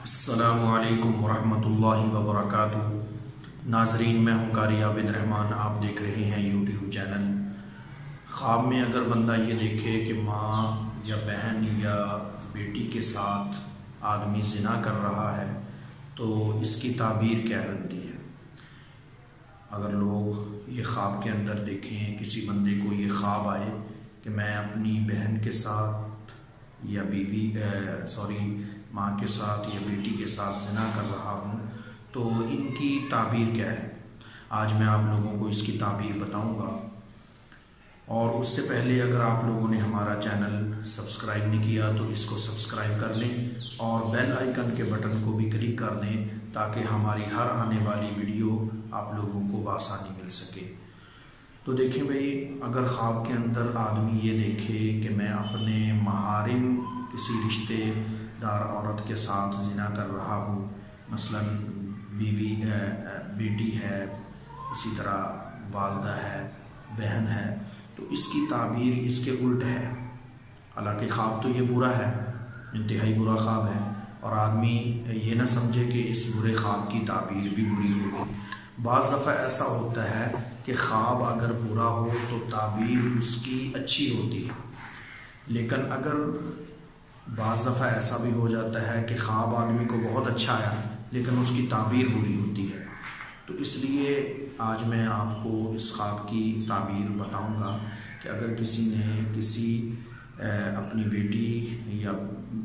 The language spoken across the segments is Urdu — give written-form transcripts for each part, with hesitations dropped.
السلام علیکم ورحمۃ اللہ وبرکاتہ۔ ناظرین، میں ہوں قاری عابد رحمان، آپ دیکھ رہے ہیں یوٹیوب چینل۔ خواب میں اگر بندہ یہ دیکھے کہ ماں یا بہن یا بیٹی کے ساتھ آدمی زنا کر رہا ہے تو اس کی تعبیر کیا بنتی ہے؟ اگر لوگ یہ خواب کے اندر دیکھیں، کسی بندے کو یہ خواب آئے کہ میں اپنی بہن کے ساتھ یا ماں کے ساتھ یا بیٹی کے ساتھ زنا کر رہا ہوں، تو ان کی تعبیر کیا ہے؟ آج میں آپ لوگوں کو اس کی تعبیر بتاؤں گا۔ اور اس سے پہلے اگر آپ لوگوں نے ہمارا چینل سبسکرائب نہیں کیا تو اس کو سبسکرائب کر لیں اور بیل آئیکن کے بٹن کو بھی کلک کر دیں تاکہ ہماری ہر آنے والی ویڈیو آپ لوگوں کو بآسانی مل سکے۔ تو دیکھیں بھئی، اگر خواب کے اندر آدمی یہ دیکھے کہ میں اپنے محارم کسی رشتے دار عورت کے ساتھ زنا کر رہا ہوں، مثلا بیٹی ہے، اسی طرح والدہ ہے، بہن ہے، تو اس کی تعبیر اس کے الٹ ہے۔ حالانکہ خواب تو یہ برا ہے، انتہائی برا خواب ہے، اور آدمی یہ نہ سمجھے کہ اس برے خواب کی تعبیر بھی بری ہوگی۔ بعض دفعہ ایسا ہوتا ہے کہ خواب اگر برا ہو تو تعبیر اس کی اچھی ہوتی ہے، لیکن اگر بعض دفعہ ایسا بھی ہو جاتا ہے کہ خواب آدمی کو بہت اچھا آیا لیکن اس کی تعبیر بری ہوتی ہے، تو اس لیے آج میں آپ کو اس خواب کی تعبیر بتاؤں گا کہ اگر کسی نے اپنی بیٹی یا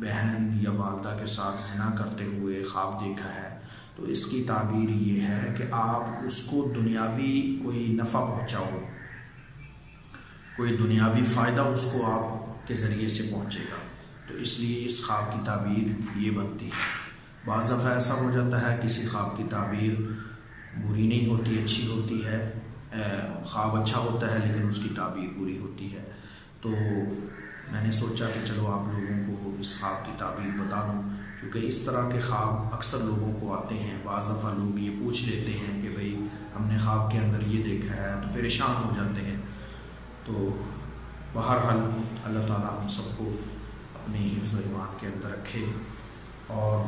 بہن یا والدہ کے ساتھ زنا کرتے ہوئے خواب دیکھا ہے تو اس کی تعبیر یہ ہے کہ آپ اس کو دنیاوی کوئی نفع پہنچاؤ، کوئی دنیاوی فائدہ اس کو آپ کے ذریعے سے پہنچے گا، تو اس لیے اس خواب کی تعبیر یہ بنتی ہے۔ بعض دفعہ ایسا ہو جاتا ہے کسی خواب کی تعبیر بری نہیں ہوتی، اچھی ہوتی ہے، خواب اچھا ہوتا ہے لیکن اس کی تعبیر بری ہوتی ہے۔ تو میں نے سوچا کہ چلو آپ لوگوں کو اس خواب کی تعبیر بتا دوں، کیونکہ اس طرح کے خواب اکثر لوگوں کو آتے ہیں۔ بعض دفعہ لوگ یہ پوچھ لیتے ہیں کہ بھئی ہم نے خواب کے اندر یہ دیکھا ہے، تو پریشان ہو جاتے ہیں۔ تو بہرحال اللہ تعالیٰ ہم سب کو اپنی حفظ و ایمان کے اندر رکھے، اور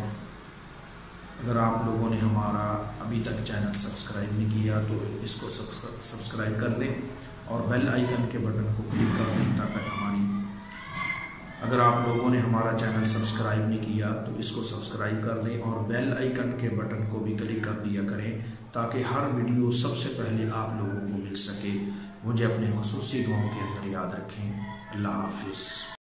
اگر آپ لوگوں نے ہمارا ابھی تک چینل سبسکرائب نہیں کیا تو اس کو سبسکرائب کر دیں اور بیل آئیکن کے بٹن کو کلک کر دیں تاکہ اگر آپ لوگوں نے ہمارا چینل سبسکرائب نہیں کیا تو اس کو سبسکرائب کر دیں اور بیل آئیکن کے بٹن کو بھی کلک کر دیا کریں تاکہ ہر ویڈیو سب سے پہلے آپ لوگوں کو مل سکے۔ مجھے اپنے خصوصی دعاؤں کے اندر یاد رکھیں۔ اللہ حافظ۔